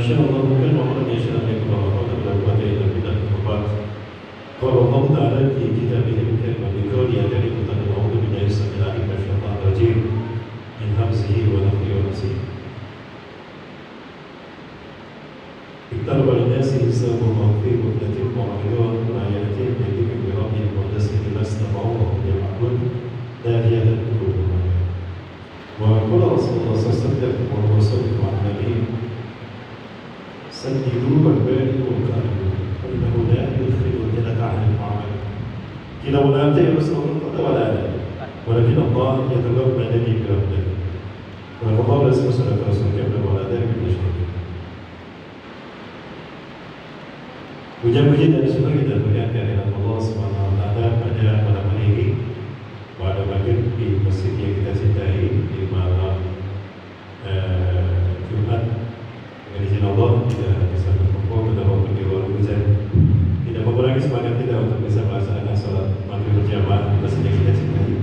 شاء الله ممكن وقد يشاء لكم الله لا قوة إلا بالله وقد قال الله تعالى في كتابه الكريم بقول يا كريم أعوذ بالله السميع العليم من الشيطان الرجيم من همزه ونفخه ونفسه اقترب للناس حسابهم في غفلة معرضون ما يأتيهم من ذكر بربهم محدث إلا استمعوه وهم يلعبون داعية قلوبهم وقال رسول الله صلى الله عليه وسلم وهو صادق عن النبي سددوا وباركوا وكرموا فإنه لا يدخل الجنة عن المعمل إذا ولم تيأس ولا أنا ولكن الله يتقبل الذي برحمته والله لا يسمى سنة رسول كامل ولا ذلك من شيء. Puja-puji dan syukur kita berikan kehadirat Allah Subhanahu wa Ta'ala pada malam hari ini, pada bagian di masjid yang kita cintai di malam Jumat. Dengan izin Allah kita bisa berkumpul pada waktu di luar hujan. Tidak mengurangi semangat kita untuk bisa melaksanakan sholat maghrib berjamaah di masjid yang kita cintai.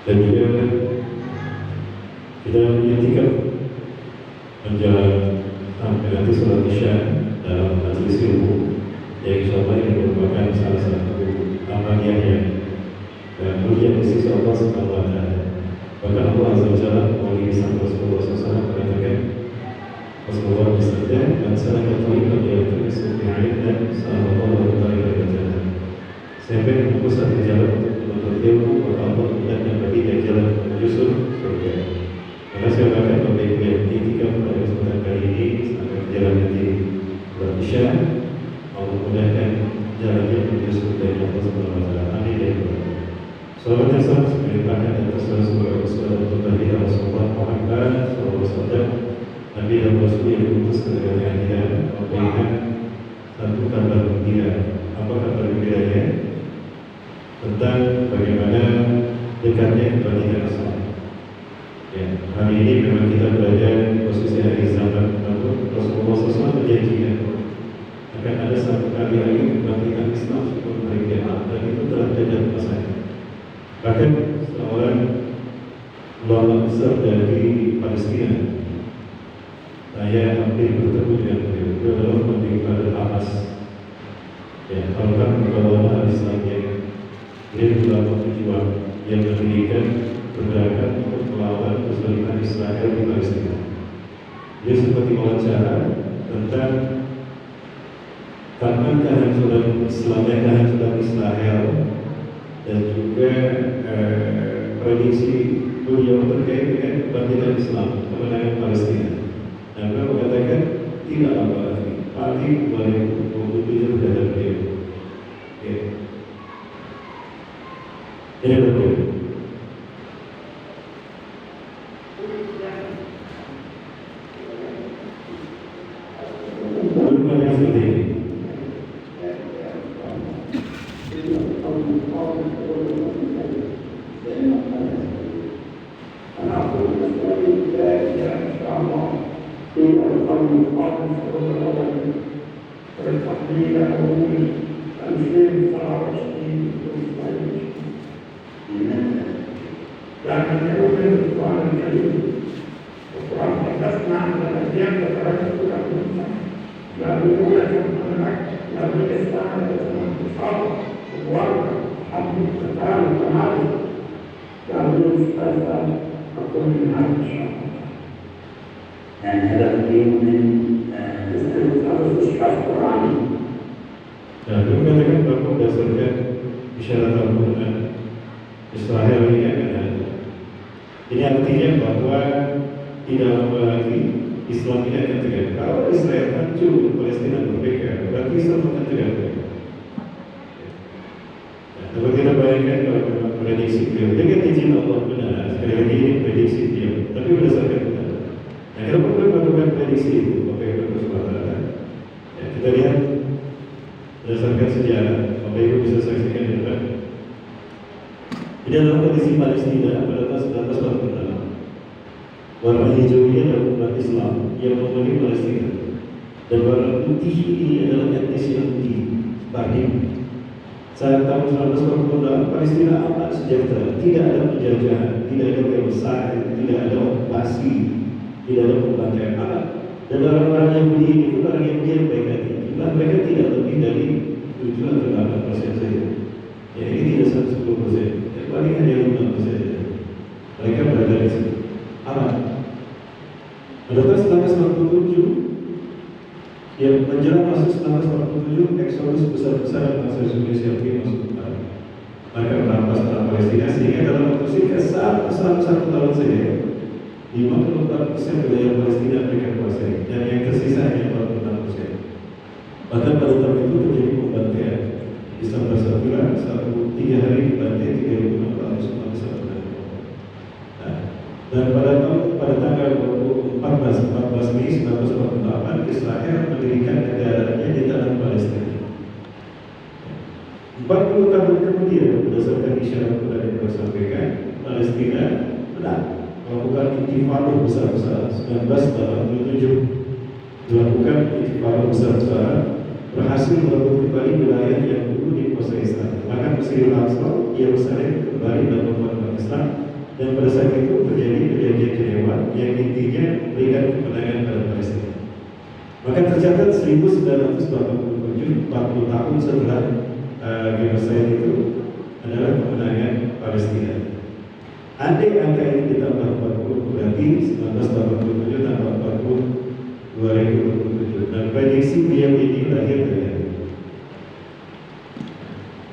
Dan juga kita menyaksikan menjelang sampai nanti sholat isya dalam majelis ilmu yang insyaallah ini merupakan salah satu amaliah yang mulia di sisi Allah Subhanahu wa Ta'ala. Bahkan Allah Azza wa Jalla melalui lisan Rasulullah SAW mengatakan Rasulullah bersabda dan salaka tariqan yaltamisu fihi ilman sallallahu alaihi wa sallam. Siapa yang menempuh satu jalan untuk menuntut ilmu, maka Allah mudahkan bagi dia jalan menuju surga. Maka saya katakan Bapak Ibu yang diiktikaf pada kesempatan kali ini sampai jalan nanti bulan Isya, Allah mudahkan jalannya menuju surga yang Allah Subhanahu wa Ta'ala. Amin ya rabbal alamin. Salawat yang sama diperintahkan atas Rasulullah untuk Nabi Rasulullah Muhammad SAW, Nabi dan Rasul yang diutus ke negara dia memberikan satu kabar gembira. Apa kabar gembiranya? Tentang bagaimana dekatnya kebangkitan Islam. Ya, hari ini memang kita berada di posisi hari zaman lalu Rasulullah SAW berjanjikan akan ada satu kali lagi kebangkitan Islam sebelum hari kiamat, dan itu telah terjadi masanya. Bahkan seorang ulama besar dari Palestina, saya hampir bertemu dengan beliau adalah Menteri Al-Hamas. Ya, kalau kan ulama Islam dia ulama pejuang yang mendirikan pergerakan untuk melawan kezaliman Israel di Palestina. Dia seperti wawancara tentang kapan kehancuran Israel dan juga prediksi beliau terkait dengan kebangkitan Islam, kemenangan Palestina. Dan beliau mengatakan tidak lama lagi, pagi 2027 sudah ada beliau. Ini betul. Berapa yang seperti ini? Dan menyerukan Tuhan Karim Al-Quran Al-Qasna Al-Qadiyah Al-Qadiyah Al-Qadiyah lalu mulakan anak lalu istana dengan besar keluarga habis ketal kemari lalu istana aku mengenal dan ada keinginan istilah Quran. Nah, itu katakan bahwa berdasarkan isyarat Al-Quran Israel ini akan ada. Ini artinya bahwa tidak lama lagi Islam ini akan tegak. Kalau Israel hancur, Palestina merdeka, berarti Islam akan tegak. Dapat kita bayangkan kalau memang prediksi beliau dengan izin Allah benar. Sekali lagi ini prediksi beliau, tapi berdasarkan benar. Nah, kalau kita melakukan prediksi itu, Bapak Ibu kesempatan, kita lihat berdasarkan sejarah, Bapak Ibu bisa saksikan di depan. Ini adalah kondisi Palestina pada tahun 1946. Warna hijaunya adalah umat Islam yang memenuhi Palestina, dan warna putih ini adalah etnis Yahudi Bahdim. Saat tahun 1948 Palestina aman sejahtera, tidak ada penjajahan, tidak ada genocide, tidak ada okupasi, tidak ada pembantaian anak. Dan orang-orang Yahudi itu orang yang baik hati. Jumlah mereka tidak lebih dari 7 atau 8% saja. Ya, ini tidak 10%. Yang paling hanya 5% saja. Mereka berada di situ. Aman. Pada tahun 1947 yang menjelang masuk 1947, eksodus besar-besaran bangsa Indonesia ini masuk ke tanah. Mereka merampas tanah Palestina sehingga dalam waktu singkat satu tahun saja 54% wilayah Palestina mereka kuasai dan yang tersisa hanya 46%. Bahkan pada tahun itu terjadi pembantaian di Sabah Sabila 3 hari dibantai 3.600 bangsa. Dan pada tanggal 14 Mei 1948 Israel mendirikan negaranya di tanah Palestina. 40 tahun kemudian berdasarkan isyarat yang telah disampaikan, Palestina menang melakukan intifada besar-besaran 1987, melakukan intifada besar-besaran, berhasil merebut kembali wilayah yang dulu dikuasai Israel. Maka Mesir Al-Aqsa, Yerusalem kembali dalam umat Islam. Dan pada saat itu terjadi perjanjian Jenewa yang intinya memberikan kemenangan pada Palestina. Maka tercatat 1947, 40 tahun setelah genocide itu adalah kemenangan Palestina. Andai angka ini ditambah 40 berarti 1987 tambah 40 2027. Dan prediksi beliau ini lahir dari hari.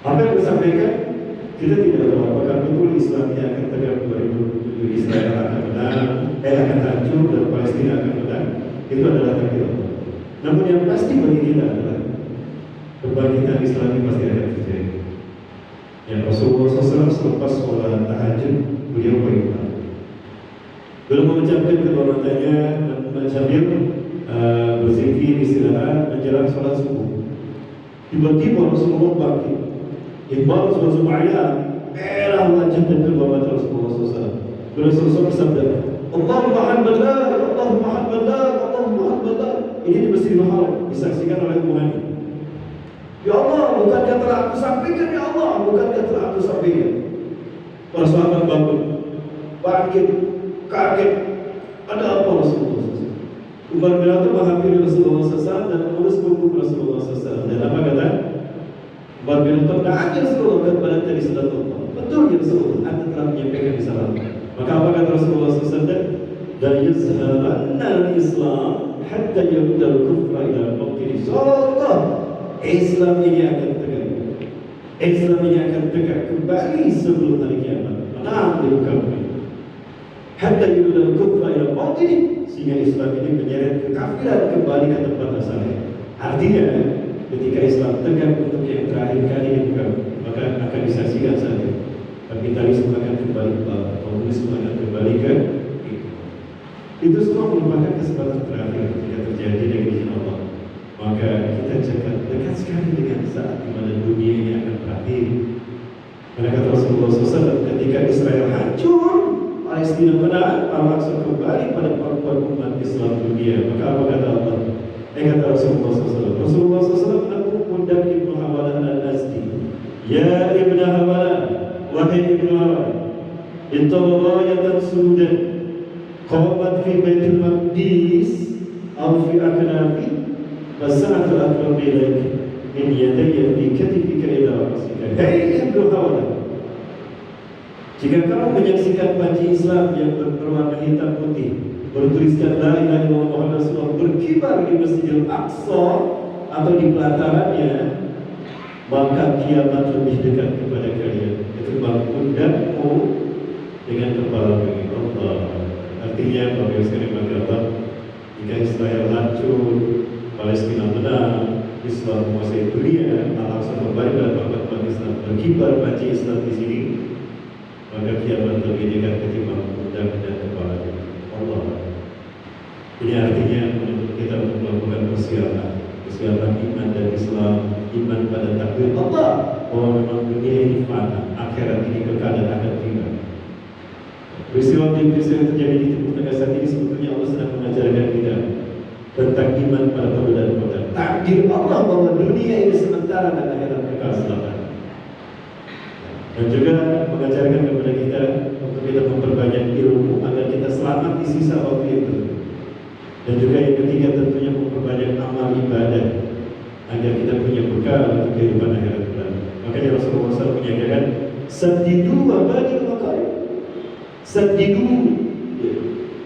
Apa yang disampaikan? Kita tidak tahu apakah betul Islam ini akan tegak 2027, Israel akan menang, akan hancur dan Palestina akan menang. Itu adalah takdir Allah. Namun yang pasti bagi kita adalah kebangkitan Islam ini pasti akan terjadi. Yang Rasulullah SAW selepas sholat tahajud beliau berdoa. Belum mengucapkan kedua matanya sambil berzikir istirahat menjelang sholat subuh. Tiba-tiba Rasulullah bangkit. Iqbal Zubair merah wajah dan kedua mata Rasulullah SAW. Rasulullah bersabda, Allahumma hamdallah, Allahumma hamdallah, Allahumma hamdallah. Ini di Masjidil Haram disaksikan oleh Muhammad. Ya Allah, bukankah telah aku sampaikan, ya Allah, bukankah telah aku sampaikan. Para sahabat bangun, bangkit, kaget. Ada apa Rasulullah SAW? Umar bin Khattab menghampiri Rasulullah SAW dan mengurus punggung Rasulullah SAW. Dan apa kata? Umar bin Khattab, na'am ya Rasulullah, kepada tadi sudah Allah. Betul ya Rasulullah, Anda telah menyampaikan risalah. Maka apa kata Rasulullah SAW? Dan yuzharanna al-Islam hatta yudal kufra ila al-maqtiri. Sallallahu Islam ini akan tegak. Islam ini akan tegak kembali sebelum hari kiamat. Menang di muka bumi. Hatta yudal kufra ila al-maqtiri, sehingga Islam ini menyeret kekafiran kembali ke tempat asalnya. Artinya ketika Islam tegak untuk yang terakhir kali di muka bumi, maka akan disaksikan saja kapitalisme akan kembali ke bawah, komunisme akan kembali ke itu semua merupakan kesempatan terakhir jika terjadi dengan izin Allah. Maka kita dekat sekali dengan saat di mana dunia ini akan berakhir. Karena kata Rasulullah SAW, ketika Israel hancur, Palestina menang, Al-Aqsa kembali pada pangkuan umat Islam dunia. Maka apa kata Allah? Kata Rasulullah SAW. Rasulullah SAW menepuk pundak Ibnu Hawalah al-Azdi. Ya Ibnu Hawalah, wahai Ibnu Hawalah, intawalah yatan sudan qamat fi baitul maqdis aw fi aknafi fasa'atu akram ilaik min yadayya fi katifika ila rasika. Hei Ibnu Hawalah, jika kamu menyaksikan panji Islam yang berwarna hitam putih bertuliskan la ilaha illallah Muhammad Rasulullah berkibar di Masjidil Aqsa atau di pelatarannya, maka kiamat lebih dekat kepada kalian. Itu pundakmu dengan kepala bagi Allah. Artinya bagi sekali bagi Allah, jika Israel hancur, Palestina menang, Islam menguasai dunia, Al-Aqsa kembali dalam pangkat Islam, berkibar panji Islam di sini, maka kiamat lebih dekat ketimbang pundak dan kepala Allah. Ini artinya untuk kita untuk melakukan persiapan iman dan Islam, iman pada takdir Allah bahwa memang dunia ini fana, akhirat ini kekal dan akan tiba. Peristiwa yang terjadi di Timur Tengah saat ini sebetulnya Allah sedang mengajarkan kita tentang iman pada perbedaan-perbedaan. Takdir Allah bahwa dunia ini sementara dan akhirat kekal selamanya. Dan juga mengajarkan kepada kita untuk kita memperbanyak ilmu agar kita selamat di sisa waktu itu. Dan juga yang ketiga tentunya memperbanyak amal ibadah agar kita punya bekal untuk kehidupan akhirat kelak. Makanya Rasulullah SAW menyatakan, "Saddidu wa badilu makarim." Saddidu,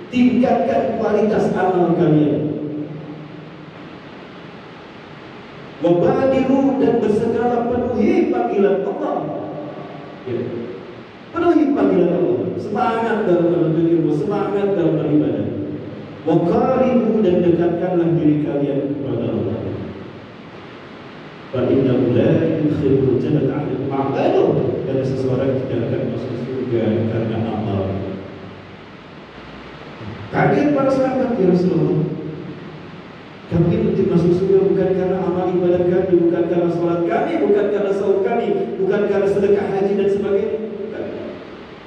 tingkatkan kualitas amal kalian. Wa badilu, dan bersegera penuhi panggilan Allah. Penuhi panggilan Allah. Semangat dalam menuntut ilmu, semangat dalam beribadah. Wa qaribu, dan dekatkanlah diri kalian kepada Allah. Fa innahu la yudkhilul jannata 'amaluhu, karena seseorang tidak akan masuk surga karena amal. Kaget para sahabat, ya Rasulullah, kami itu masuk surga bukan karena amal ibadah kami, bukan karena sholat kami, bukan karena saum kami, bukan karena sedekah haji dan sebagainya.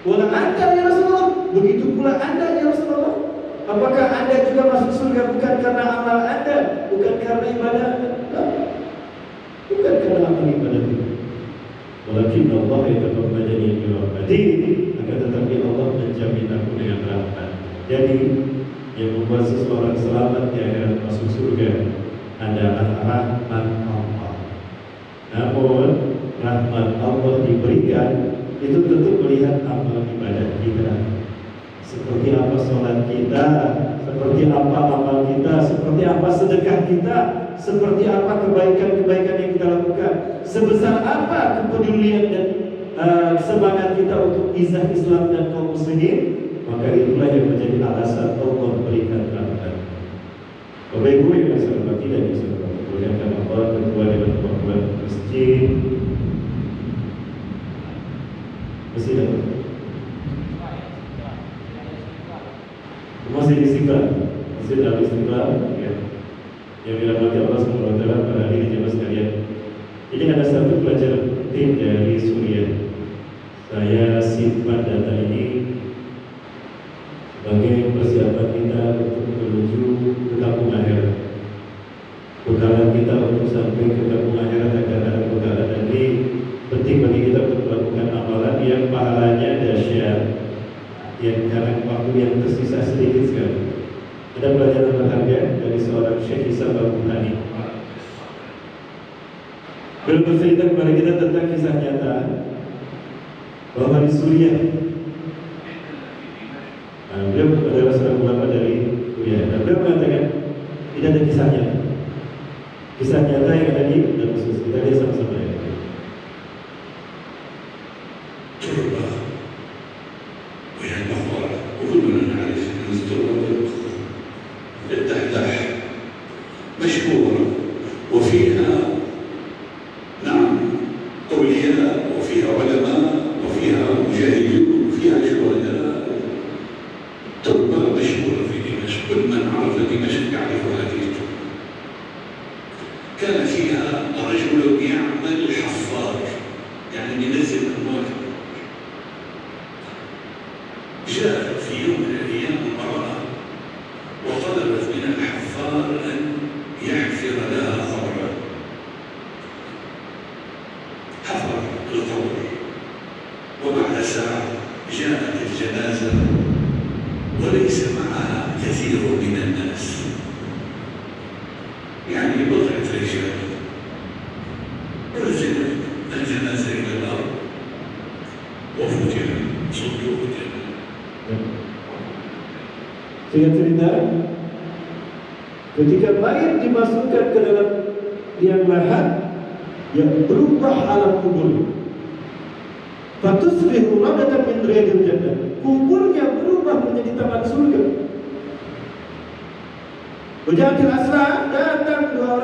Wala anta ya Rasulullah, begitu pula anda ya Rasulullah. Apakah anda juga masuk surga bukan karena amal anda, bukan karena ibadah anda? Bukan karena amal ibadah itu. Walakin Allah yataqabbalani bi rahmatihi, akan tetapi Allah menjamin aku dengan rahmat. Jadi yang membuat seseorang selamat di akhirat masuk surga adalah rahmat Allah. Namun rahmat Allah diberikan itu tentu melihat amal ibadah kita, seperti apa sholat kita, seperti apa amal kita, seperti apa sedekah kita, seperti apa kebaikan-kebaikan yang kita lakukan, sebesar apa kepedulian dan semangat kita untuk izah Islam dan kaum muslimin. Maka itulah yang menjadi alasan Allah berikan rahmat. Bapak Ibu yang saya hormati dan saya muliakan Allah, ketua Dewan Pembangunan Masjid masih di Istiqlal, Masjid Al-Istiqlal, ya. Yang dirahmati Allah SWT, para hadirin jemaah sekalian. Ini ada satu pelajaran penting dari Suriah. Saya simpan data ini sebagai persiapan kita untuk menuju ke kampung akhirat. Bekalan kita untuk sampai ke kampung akhirat agar ada bekalan, dan ini penting bagi kita untuk melakukan amalan yang pahalanya dahsyat, yang karena waktu yang tersisa sedikit sekali. Ada pelajaran berharga dari seorang Syekh Hisam Abu Hani. Beliau bercerita kepada kita tentang kisah nyata bahwa di Suriah, beliau adalah seorang ulama dari Suriah, dan beliau mengatakan tidak ada kisahnya. Kisah nyata yang ada di Damaskus. Kita lihat sama-sama ya. تربة وهي المقبرة، وكلنا نعرف أن التربة الدحداح مشهورة وفيها نعم أولياء وفيها علماء وفيها مجاهدين وفيها شهداء. تربة مشهورة في دمشق، كل من عرف دمشق يعرف هذه التربة. كان فيها رجل يعمل حفار، يعني ينزل أموال. جاء في يوم من الأيام امرأة وطلبت من الحفار أن يحفر لها قبرا. حفر القبر، وبعد ساعة جاءت الجنازة وليس معها كثير من الناس، يعني بضعة رجال. نزلت الجنازة إلى الأرض وفتح صندوق الجنازة. Singkat cerita, ketika mayat dimasukkan ke dalam liang lahat, yang berubah alam kubur. Fatusbihu radatan min riyadil jannah. Kuburnya berubah menjadi taman surga. Berjalan asra, datang dua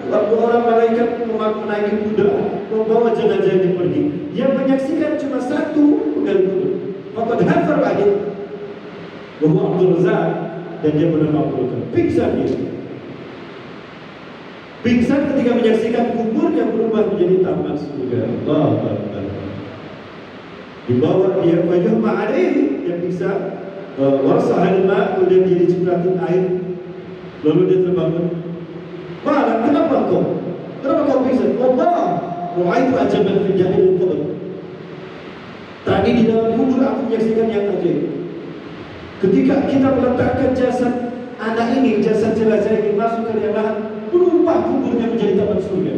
orang malaikat menaiki kuda, membawa jenazah ini pergi. Yang menyaksikan cuma satu penggali kubur. Maka hafar wahid bahwa Abdul Razak, dan dia bernama Abdul Razak. Pingsan dia. Pingsan ketika menyaksikan kubur yang berubah menjadi taman surga. Allah Akbar. Dibawa dia wajah ma'adih, dia pingsan. Warasahal ma', kemudian jadi cipratin air. Lalu dia terbangun. Malah, kenapa kau? Kenapa kau pingsan? Allah, ru'aitu ajaban fi jahilil qabr. Tadi di dalam kubur aku menyaksikan yang ajaib. Ketika kita meletakkan jasad anak ini, jasad jenazah ini masuk ke liang lahat, berubah kuburnya menjadi taman surga.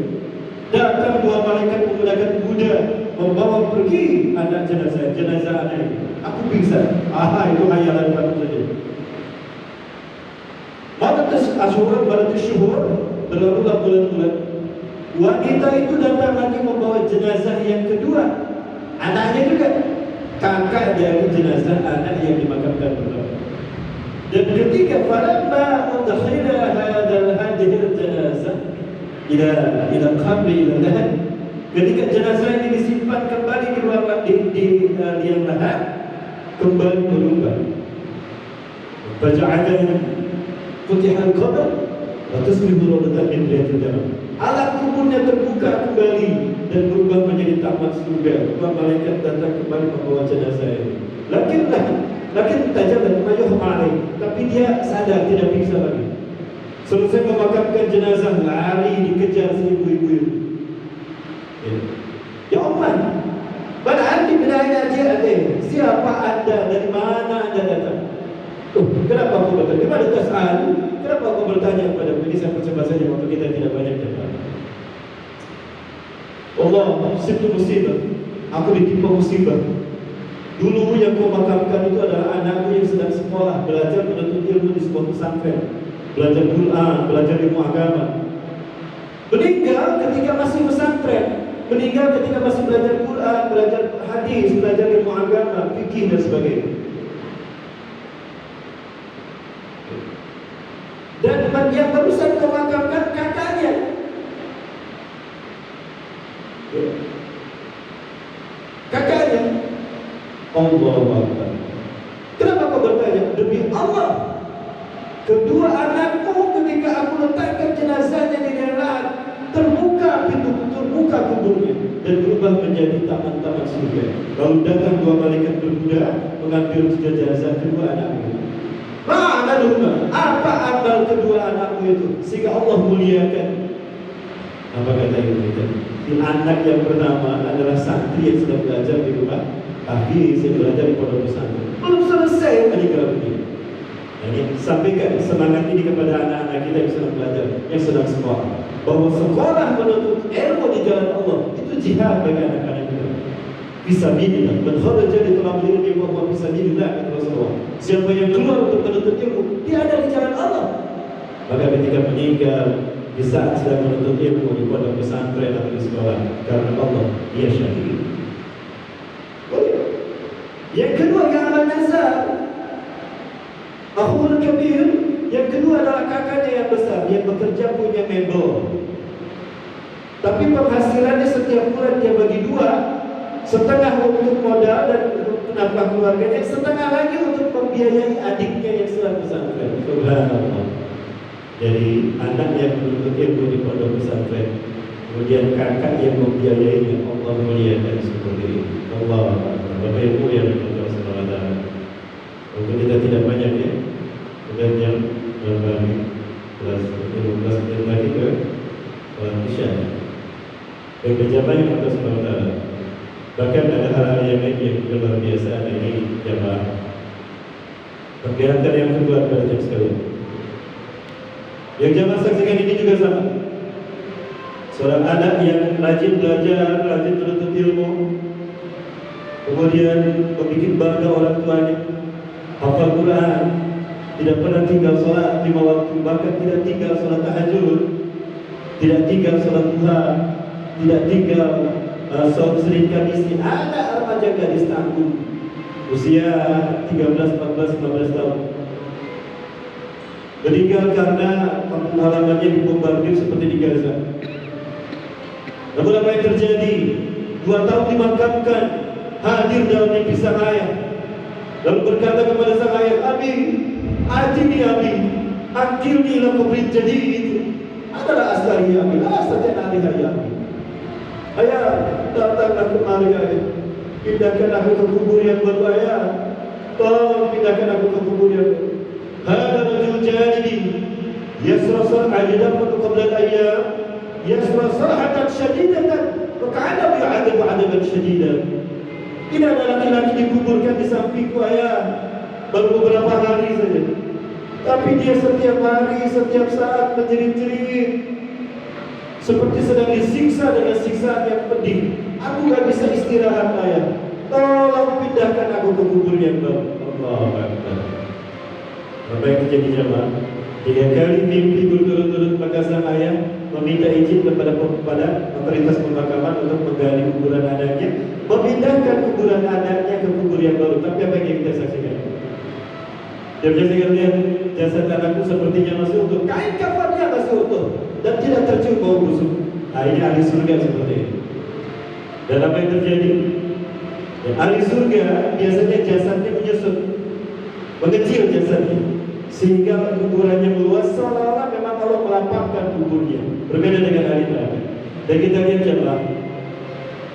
Datang dua malaikat menggunakan kuda membawa pergi anak jenazah anak ini. Aku pingsan. Itu hayalan kamu saja. Baratus syuhur, berlalulah bulan-bulan. Wanita itu datang lagi membawa jenazah yang kedua. Anaknya juga, kakak dari jenazah anak yang dimakamkan pertama. Dan ketika falamma udkhila hadhihi jenazah ila qabri ila lahat, ketika jenazah ini disimpan kembali di ruang di liang lahat, kembali berubah. Faja'ala futiha al-qabr wa tusbihu rawdatan min riyadil jannah. Alam kuburnya terbuka kembali dan berubah menjadi taman surga. Dua malaikat datang kembali membawa jenazah ini. Lakin tajabat mayuh alaih, tapi dia sadar, tidak bisa lagi. Selesai memakamkan jenazah, lari dikejar si ibu-ibu itu. Ya Umar, mana anti bidayah ji'atih? Siapa anda? Dari mana anda datang? Kenapa aku bertanya? Kepada tas'al, kenapa aku bertanya kepada ini? Saya percoba saja waktu kita tidak banyak jemaah. Allah, sibtu musibah. Aku ditimpa musibah. Dulu yang kau makamkan itu adalah anakku yang sedang sekolah, belajar menuntut ilmu di sebuah pesantren, belajar Quran, belajar ilmu agama. Meninggal ketika masih pesantren, meninggal ketika masih belajar Quran, belajar hadis, belajar ilmu agama, fikih dan sebagainya. Dan yang barusan kau makamkan kakaknya. Kakaknya. Allahu Akbar. Kenapa kau bertanya? Demi Allah, kedua anakmu ketika aku letakkan jenazahnya di liang lahat, terbuka kuburnya dan berubah menjadi taman-taman surga. Lalu datang dua malaikat berkuda mengambil jenazah kedua anakmu. Ma'amaluma, apa amal kedua anakmu itu sehingga Allah muliakan? Apa kata ibu tadi? Anak yang pertama adalah santri yang sedang belajar di rumah Habis yang belajar di pondok pesantren, belum selesai meninggal dunia. Ini sampaikan semangat ini kepada anak-anak kita yang sedang belajar, yang sedang sekolah, bahwa sekolah menuntut ilmu di jalan Allah itu jihad bagi anak-anak kita. Fisabilillah, man kharaja li talabil ilmi wa huwa fisabilillah, kata Rasulullah. Siapa yang keluar untuk menuntut ilmu, dia ada di jalan Allah. Maka ketika meninggal di saat sedang menuntut ilmu di pondok pesantren atau di sekolah, karena Allah, dia syahid. Yang kedua yang amal nazar, akhul kabir. Yang kedua adalah kakaknya yang besar, yang bekerja punya mebel, tapi penghasilannya setiap bulan dia bagi dua, setengah untuk modal dan untuk nafkah keluarganya, setengah lagi untuk membiayai adiknya yang sedang pesantren. Subhanallah. Jadi anak yang menuntut ilmu di pondok pesantren, kemudian kakak yang membiayainya, Allah muliakan seperti ini. Allah. Bapak Ibu yang berdoa SWT, untuk kita tidak banyak ya, sudah jam berbagi kelas 15 menit lagi ke Isya. Dan berjamaah Allah SWT. Bahkan ada hal-hal yang lain yang juga luar biasa ini jamaah. Pergerakan yang kedua pada jam sekalian. Yang jamaah saksikan ini juga sama. Seorang anak yang rajin belajar, rajin menuntut ilmu, kemudian membuat bangga orang tuanya, hafal Quran, tidak pernah tinggal sholat 5 waktu, bahkan tidak tinggal sholat tahajud, tidak tinggal sholat duha, tidak tinggal sholat Senin Kamis. Ada remaja gadis tangguh usia 13, 14, 15 tahun meninggal karena kampung halamannya dibombardir seperti di Gaza. Namun apa yang terjadi? 2 tahun dimakamkan, hadir dalam mimpi sang ayah, lalu berkata kepada sang ayah, Abi, ajini Abi, akilni ila kubrin jadid. Adalah asari Abi, saja nari ya Abi. Ayah, datanglah kemari ayah, pindahkan aku ke kubur yang baru ayah. Tolong pindahkan aku ke kubur yang baru. Hada rajul janibi yasra sar'ajidan qabla al-ayyam, yasra sar'atan syadidatan faka'annahu yu'adabu 'adaban syadidan. Tidak ada laki-laki dikuburkan di sampingku ayah, baru beberapa hari saja. Tapi dia setiap hari, setiap saat menjerit-jerit, seperti sedang disiksa dengan siksaan yang pedih. Aku gak bisa istirahat ayah. Tolong pindahkan aku ke kubur yang baru. Allahu Akbar. Apa yang terjadi jemaah? 3 kali mimpi berturut-turut maka sang ayah meminta izin kepada otoritas pemakaman untuk menggali kuburan anaknya, memindahkan kuburan anaknya ke kubur yang baru. Tapi apa yang kita saksikan? Dia menyaksikan lihat jasad anakku sepertinya masih utuh, kain kafannya masih utuh dan tidak tercium bau busuk. Nah, ini ahli surga seperti ini. Dan apa yang terjadi? Ya, ahli surga biasanya jasadnya menyusut, mengecil jasadnya, sehingga kuburannya meluas seolah-olah memang Allah melapangkan kuburnya. Berbeda dengan ahli neraka. Dan kita lihat jemaah,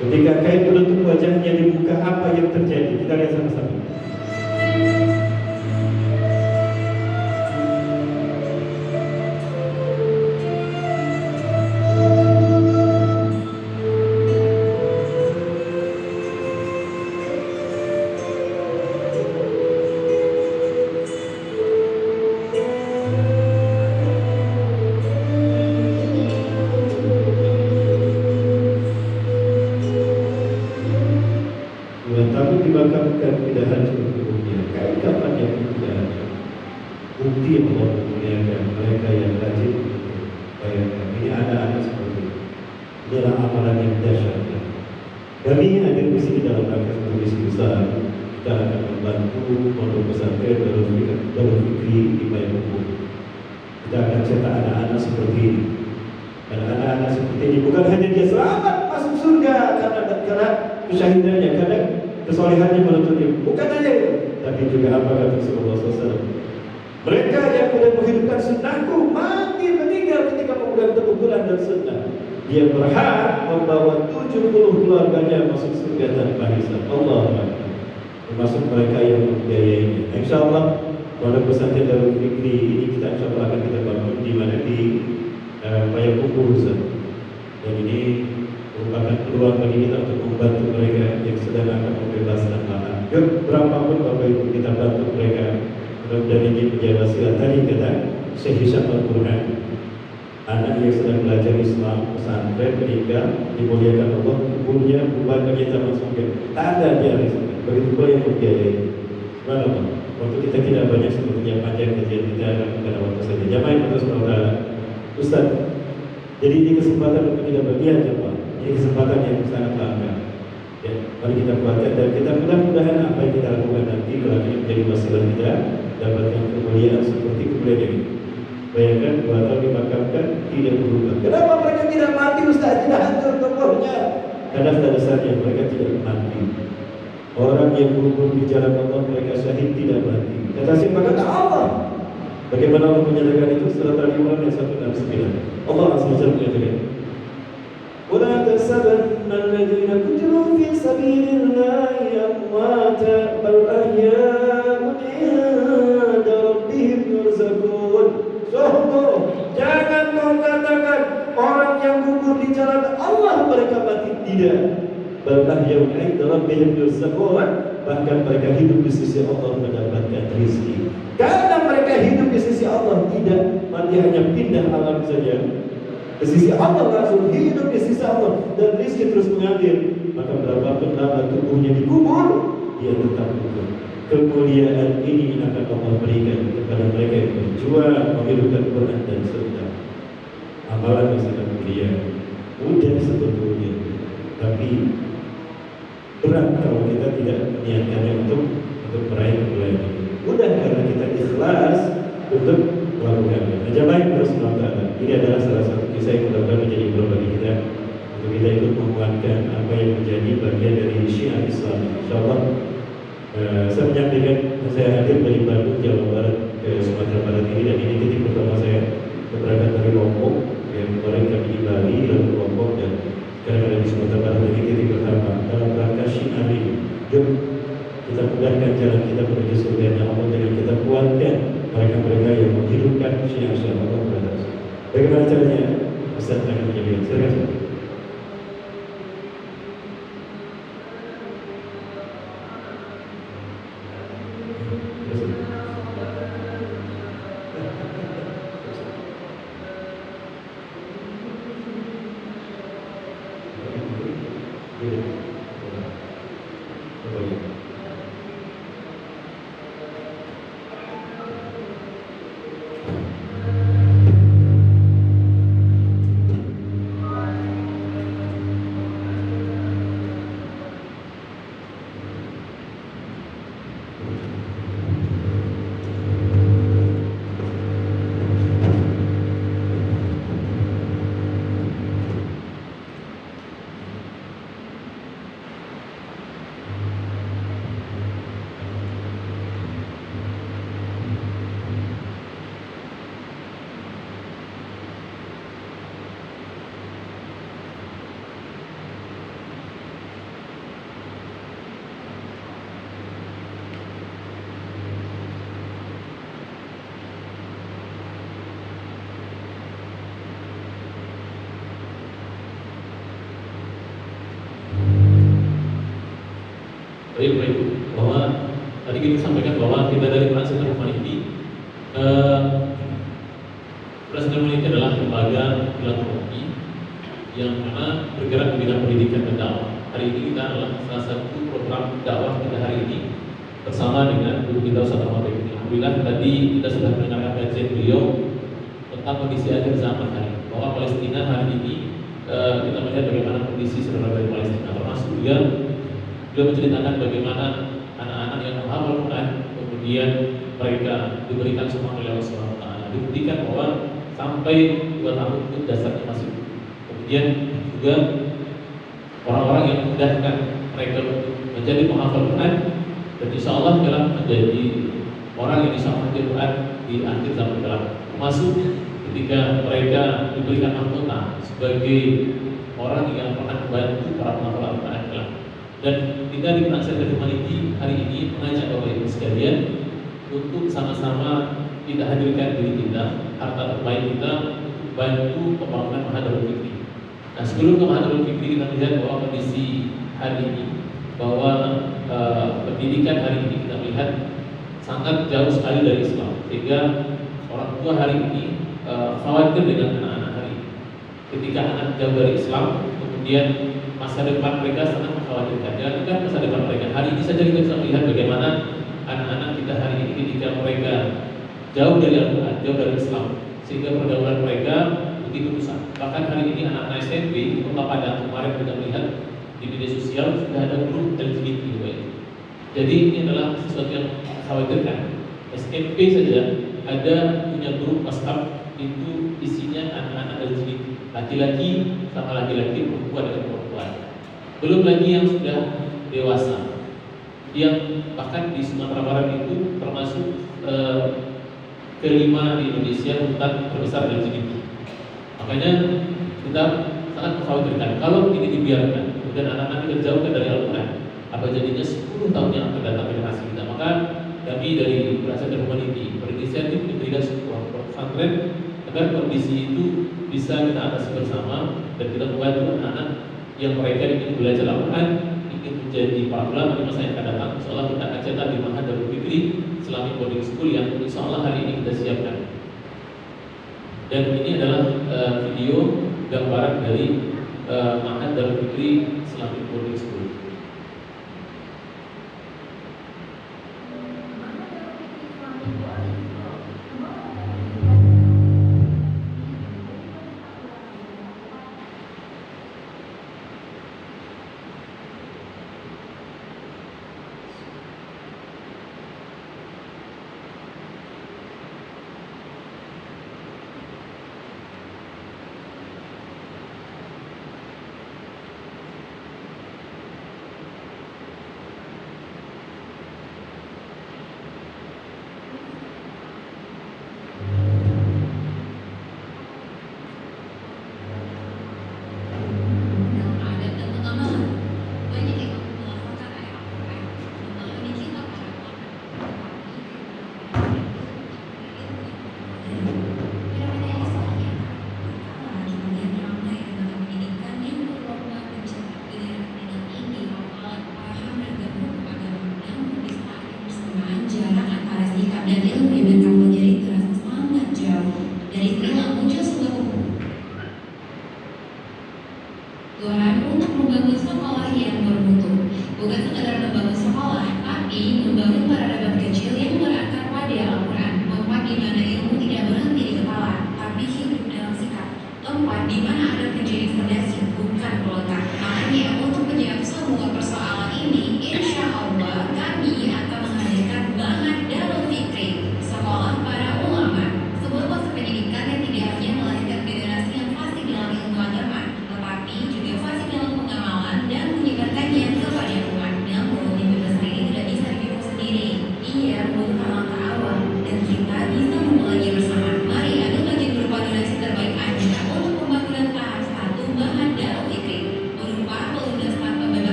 ketika kain penutup wajahnya dibuka, apa yang terjadi? Kita lihat sama-sama. Dimakamkan tidak hancur tubuhnya. Kain kapan yang tidak hancur? Bukti Allah memuliakan mereka yang rajin. Bayangkan, ini anak-anak seperti ini. Ini adalah amalan yang dahsyat. Kami hadir di sini dalam rangka satu misi besar. Kita akan membantu pondok pesantren Darul Fikri di Payakumbuh. Kita akan cetak anak-anak seperti ini. Dan anak-anak seperti ini bukan hanya dia selamat masuk surga karena kesyahidannya, karena kesolehannya menuntut dia, bukan saja itu, tapi juga apa kata Rasulullah SAW. Mereka yang sudah menghidupkan sunnahku mati meninggal ketika memegang teguh Quran dan sunnah. Dia berhak membawa 70 keluarganya masuk surga tanpa hisab. Allah Akbar. Termasuk mereka yang membiayainya. InsyaAllah pondok pesantren Darul Fikri ini kita insyaAllah akan kita bangun di mana di Payakumbuh. Dan ini merupakan peluang bagi kita untuk membantu mereka yang sedang akan membebaskan lahan. Berapapun Bapak Ibu kita bantu mereka. Mudah-mudahan ini menjadi wasilah. Tadi kata Syekh Hisham Al-Quran, anak yang sedang belajar Islam, pesantren, meninggal, dimuliakan Allah, kuburnya bukan bagi taman surga. Tak ada dia begitu pula yang membiayai. Subhanallah. Waktu kita tidak banyak sebetulnya, panjang kajian kita akan pada waktu saja. Jamaah yang bersaudara, Ustaz. Jadi ini kesempatan untuk kita bagian jemaah. Ini kesempatan yang sangat langka. Ya, mari kita kuatkan dan kita mudah-mudahan apa yang kita lakukan nanti kalau ini menjadi wasilah kita dapatkan kemuliaan seperti kemuliaan ini. Bayangkan 2 tahun dimakamkan tidak berubah. Kenapa mereka tidak mati Ustaz? Tidak hancur tubuhnya. Karena pada dasarnya mereka tidak mati. Orang yang gugur di jalan Allah mereka syahid tidak mati. Kata siapa? Kata Allah. Bagaimana Allah menyatakan itu? Surat Al-Imran ayat 169. Allah Azza wa Jalla menyatakan, ولا تحسبن الذين قتلوا في سبيل الله أمواتا بل أحياء عند ربهم يرزقون. Sungguh, jangan kau katakan orang yang gugur di jalan Allah mereka mati. Tidak. Bal ahya'un 'inda rabbihim yurzaqun. Bahkan mereka hidup di sisi Allah mendapatkan rezeki. Karena mereka hidup di sisi Allah, tidak mati hanya pindah alam saja. Di sisi Allah langsung hidup di sisi Allah dan rezeki terus mengalir. Maka berapapun lama tubuhnya dikubur, dia tetap hidup. Kemuliaan ini akan Allah berikan kepada mereka yang berjuang menghidupkan Quran dan sunnah. Amalan yang sangat mulia, mudah sebetulnya, tapi berat kalau kita tidak meniatkannya untuk meraih kemuliaan ini. Mudah karena kita ikhlas untuk melakukannya. Jamaah Rasulullah Ta'ala, ini adalah salah satu kisah yang mudah-mudahan menjadi berat bagi kita untuk kita ikut menguatkan apa yang menjadi bagian dari syiar Islam. InsyaAllah saya menyampaikan saya hadir dari Bandung, Jawa Barat ke Sumatera Barat ini, dan ini titik pertama saya berangkat dari Lombok. Yang kemarin kami di Bali, lalu Lombok, dan sekarang ada di Sumatera Barat. Ini titik pertama dalam rangka syiar ini. Jom kita mudahkan jalan kita menuju surga Allah dengan kita kuatkan mereka-mereka yang menghidupkan syiar-syiar Allah berada. Bagaimana caranya? Ustaz akan menyampaikan. Silakan. ingin sampaikan bahwa kita dari Transcendent Humanity, Transcendent Humanity adalah lembaga filantropi yang mana bergerak di bidang pendidikan dan dakwah. Hari ini kita adalah salah satu program dakwah kita hari ini bersama dengan guru kita Ustaz Ahmad Bekri. Alhamdulillah tadi kita sudah mendengarkan kajian beliau tentang kondisi akhir zaman hari ini, bahwa Palestina hari ini kita melihat bagaimana kondisi saudara dari Palestina, termasuk juga beliau menceritakan bagaimana anak-anak yang menghafal Quran kemudian mereka diberikan semangat oleh Allah Subhanahu wa taala, dibuktikan bahwa sampai 2 tahun itu dasarnya masih. Kemudian juga orang-orang yang memudahkan mereka untuk menjadi penghafal Quran dan insya Allah telah menjadi orang yang bisa menghafal Quran di akhir zaman kelak, termasuk ketika mereka diberikan mahkota sebagai orang yang pernah membantu para penghafal Al-Quran kelak. Dan kita di Transcendent Humanity hari ini mengajak Bapak Ibu sekalian untuk sama-sama kita hadirkan diri kita, harta terbaik kita untuk bantu pembangunan Mahadarul Fikri. Nah, sebelum ke Mahadarul Fikri kita melihat bahwa kondisi hari ini, bahwa pendidikan hari ini kita melihat sangat jauh sekali dari Islam, sehingga orang tua hari ini khawatir dengan anak-anak hari ini. Ketika anak jauh dari Islam, kemudian masa depan mereka sangat mengkhawatirkan. Jangankan masa depan mereka, hari ini saja kita bisa melihat bagaimana anak-anak kita hari ini ketika mereka jauh dari Al-Quran, jauh dari Islam, sehingga pergaulan mereka begitu rusak. Bahkan hari ini anak-anak SMP di Kota Padang kemarin kita melihat di media sosial sudah ada grup LGBT. Jadi ini adalah sesuatu yang khawatirkan. SMP saja ada punya grup WhatsApp, itu isinya anak-anak LGBT, laki-laki sama laki-laki, perempuan dengan perempuan. Belum lagi yang sudah dewasa, yang bahkan di Sumatera Barat itu termasuk kelima di Indonesia hutan terbesar LGBT. Makanya kita sangat mengkhawatirkan kalau ini dibiarkan, kemudian anak-anak kita jauhkan dari Al-Quran, apa jadinya 10 tahun yang akan datang generasi kita. Maka kami dari Transcendent Humanity berinisiatif mendirikan sebuah pesantren agar kondisi itu bisa kita atasi bersama dan kita membantu anak-anak yang mereka ingin belajar Al-Quran, ingin menjadi para ulama di masa yang akan datang. Insya Allah kita akan cetak di Mahadarul Fikri Islamic Boarding School yang insya Allah hari ini kita siapkan. Dan ini adalah video gambaran dari Mahadarul Fikri Islamic Boarding School.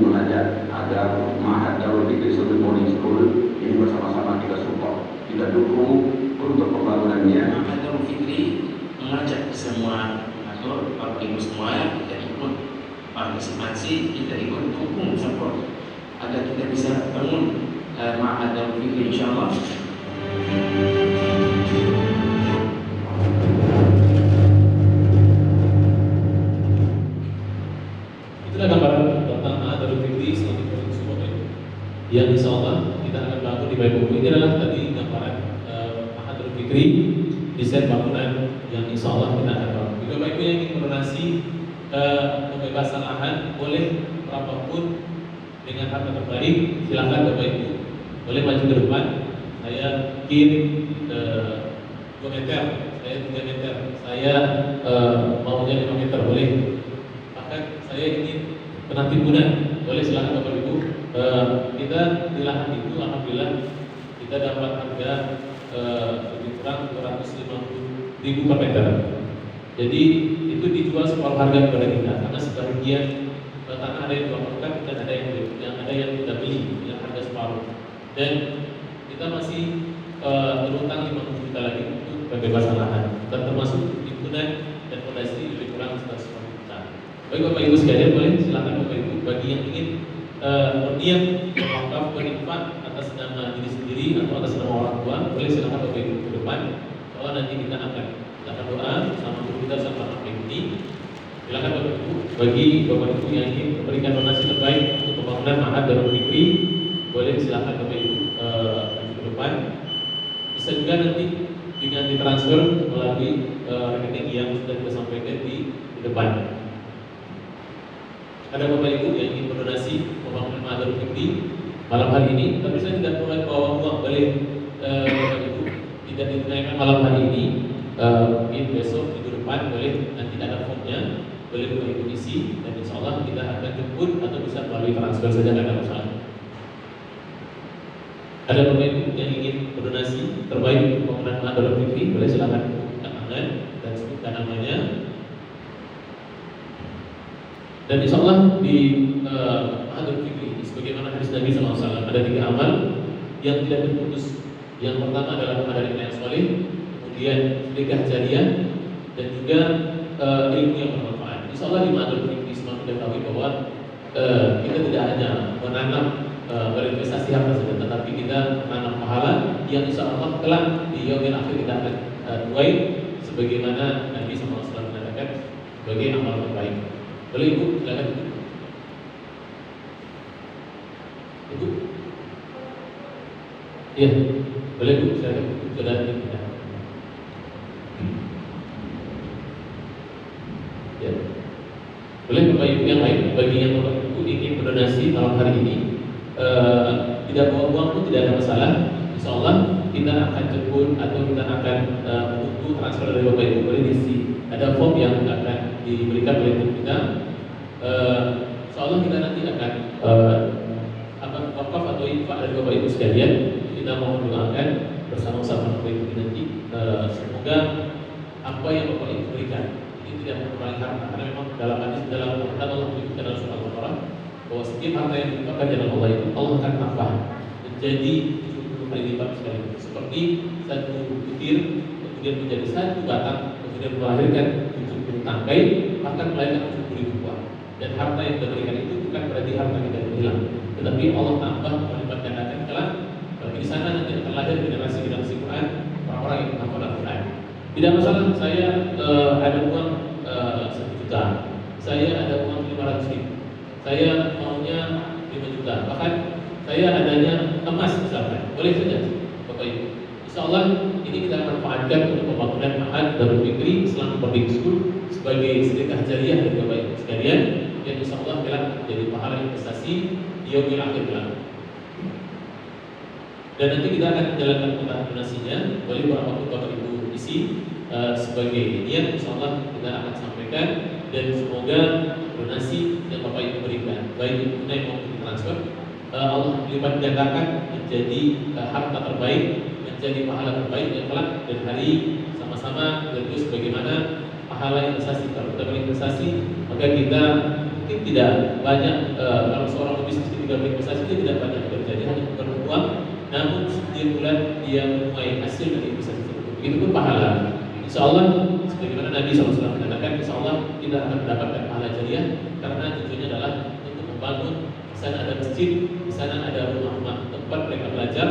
mengajak agar Ma'had Darul Fikri Islamic Boarding School ini bersama-sama kita support, kita dukung untuk pembangunannya. Ma'had Darul Fikri mengajak semua mengatur para ibu semua kita ikut partisipasi, kita ikut dukung support agar kita bisa bangun Ma'had Darul Fikri insyaallah. Itulah gambaran tentang Ma'had Darul Fikri Islamic Boarding School yang insya Allah kita akan bangun di Baik Buku. Ini adalah tadi gambaran Ma'had Darul Fikri, desain bangunan yang insya Allah kita akan bangun. Jika Bapak Ibu yang ingin mendonasi pembebasan lahan, boleh berapapun dengan harga terbaik, silakan Bapak Ibu boleh maju ke depan. Saya mungkin 2 meter, saya 3 meter, saya maunya 5 meter boleh. Bahkan saya ingin penampilan boleh, silakan Bapak Ibu. Kita di lahan itu alhamdulillah kita dapat harga lebih kurang 250.000 per meter. Jadi itu dijual separuh harga kepada kita karena sebagian tanah ada yang dilaporkan dan ada yang kita beli dengan harga separuh. Dan kita masih berutang 50 juta lagi untuk pembebasan lahan dan termasuk timbunan dan fondasi lebih kurang 150 juta. Baik Bapak Ibu sekalian, boleh silakan Bapak Ibu bagi yang ingin berniat wakaf berinfak atas nama diri sendiri atau atas nama orang tua, boleh silakan Bapak Ibu ke depan. Soalnya nanti kita akan doa sama guru kita sama Bapak ini. Silakan Bapak Ibu, bagi Bapak Ibu yang ingin memberikan donasi terbaik untuk pembangunan Ma'had Darul Fikri, boleh silakan Bapak Ibu ke depan. Bisa juga nanti dengan ditransfer melalui rekening yang sudah kita sampaikan di depan. Ada Bapak Ibu yang ingin berdonasi pembangunan Ma'had Darul Fikri malam hari ini, tapi saya tidak boleh bawa uang, boleh Bapak Ibu tidak ditunaikan malam hari ini, mungkin besok minggu depan boleh, nanti ada formnya, boleh Bapak Ibu isi dan insya Allah kita akan jemput atau bisa melalui transfer saja, tidak ada masalah. Ada Bapak Ibu yang ingin berdonasi terbaik untuk pembangunan Ma'had Darul Fikri, boleh silakan buka tangan dan sebutkan namanya. Dan insya Allah di Ma'had Darul Fikri, sebagaimana hadis Nabi SAW, ada 3 amal yang tidak terputus. Yang pertama adalah menghadiri yang soleh, kemudian sedekah jariah, dan juga ilmu yang bermanfaat. Insya Allah di Ma'had Darul Fikri semua kita tahu bahwa kita tidak hanya menanam berinvestasi harta saja, tetapi kita menanam pahala yang insya Allah kelak di yaumil akhir kita akan tuai sebagaimana Nabi SAW mengatakan sebagai amal terbaik. Boleh Ibu, silakan Ibu. Iya, boleh Bu, silakan sudah tidak. Ya. Boleh Bapak Ibu yang lain, bagi yang Bapak Ibu ingin berdonasi malam hari ini, tidak bawa uang pun tidak ada masalah. Insya Allah kita akan jemput atau kita akan menunggu transfer dari Bapak Ibu. Boleh diisi, ada form yang akan diberikan oleh guru kita. Insya Allah kita nanti akan wakaf atau infak dari Bapak Ibu sekalian. Kita mau mendoakan bersama-sama Bapak Ibu nanti, semoga apa yang Bapak Ibu berikan ini tidak mengurangi harta, karena memang dalam hadis dalam Al-Quran Allah menyebutkan dalam surah Al-Baqarah bahwa setiap harta yang diinfakkan dalam Allah itu Allah akan tambah menjadi 70 kali lipat sekali. Seperti satu butir kemudian menjadi 1 batang, kemudian melahirkan 70 tangkai, akan melahirkan 70.000 buah. Dan harta yang kita berikan itu bukan berarti harta kita hilang, tetapi Allah tambah melipat gandakan kelak. Di sana nanti akan lahir generasi Quran, orang-orang yang menghafal Al-Quran. Tidak masalah saya ada uang 1 juta, saya ada uang 500.000, saya maunya 5 juta, bahkan saya adanya emas misalkan, boleh saja Bapak Ibu. Insya Allah ini kita akan manfaatkan untuk pembangunan Ma'had Darul Fikri Islamic Boarding School sebagai sedekah jariah dari Bapak Ibu sekalian, yang insya Allah kelak menjadi pahala investasi di yaumil akhir kelak. Dan nanti kita akan menjalankan putaran donasinya, boleh berapapun Bapak Ibu isi sebagai niat, insya Allah kita akan sampaikan. Dan semoga donasi yang Bapak Ibu berikan, baik tunai maupun transfer, Allah lipat gandakan menjadi harta terbaik, menjadi pahala terbaik yang kelak dan hari sama-sama. Dan terus bagaimana pahala investasi, kalau kita berinvestasi maka kita mungkin tidak banyak kalau seorang pebisnis ketika berinvestasi dia tidak banyak bekerja, dia hanya memperoleh uang, namun setiap bulan dia menuai hasil dari investasi tersebut. Begitupun pahala. Insya Allah, sebagaimana Nabi SAW mengatakan, Insya Allah kita akan mendapatkan pahala jariah karena tujuannya adalah untuk membangun. Di sana ada masjid, di sana ada rumah-rumah tempat mereka belajar,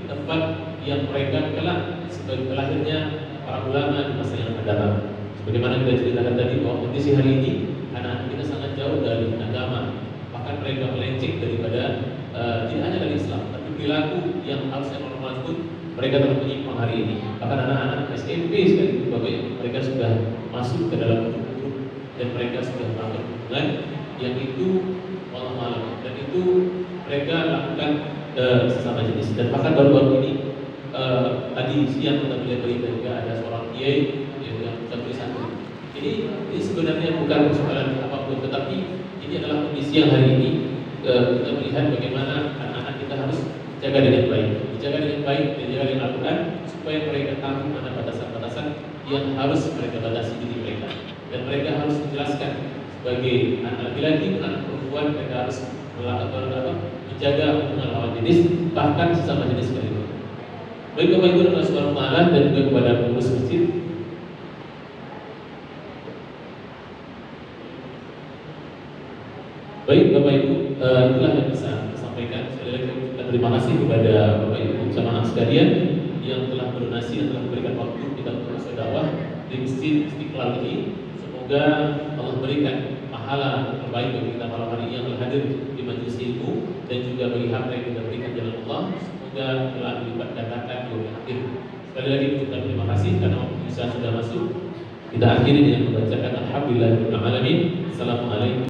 tempat yang mereka kelak sebagai lahirnya para ulama di masa yang akan datang. Sebagaimana kita ceritakan tadi bahwa kondisi hari ini anak-anak kita sangat jauh dari agama, bahkan mereka melenceng daripada tidak hanya dari Islam, tapi perilaku yang harusnya normal pun mereka telah menyimpang hari ini. Bahkan anak-anak SMP sekali Bapak Ibu, mereka sudah masuk ke dalam grup dan mereka sudah melakukan hubungan yang itu Allah malam, dan itu mereka lakukan sesama jenis. Dan bahkan baru-baru ini tadi siang kita melihat berita juga ada seorang kiai yang tulisan ini sebenarnya bukan persoalan apapun, tetapi ini adalah kondisi yang hari ini kita melihat bagaimana anak-anak kita harus jaga dengan baik, dijaga dengan baik, dijaga dengan Al-Quran, supaya mereka tahu mana batasan-batasan yang harus mereka batasi diri mereka, dan mereka harus menjelaskan sebagai anak laki-laki dan anak perempuan mereka harus menjaga hubungan lawan jenis, bahkan sesama jenis sekalipun. Baik Bapak Ibu dan Subhanahu wa Ta'ala, dan juga kepada pengurus masjid. Baik Bapak Ibu, itulah yang bisa saya sampaikan. Sekali lagi kita terima kasih kepada Bapak Ibu sama sekalian yang telah berdonasi dan telah memberikan waktu kita untuk berdakwah di Masjid Istiqlal ini. Semoga Allah berikan pahala terbaik bagi kita malam hari ini yang telah hadir di majelis ilmu, dan juga bagi hamba yang kita berikan jalan Allah. Semoga telah dilipat gandakan di akhir. Sekali lagi kita terima kasih karena waktu bisa sudah masuk. Kita akhiri dengan membacakan Alhamdulillahirabbil alamin. Assalamualaikum.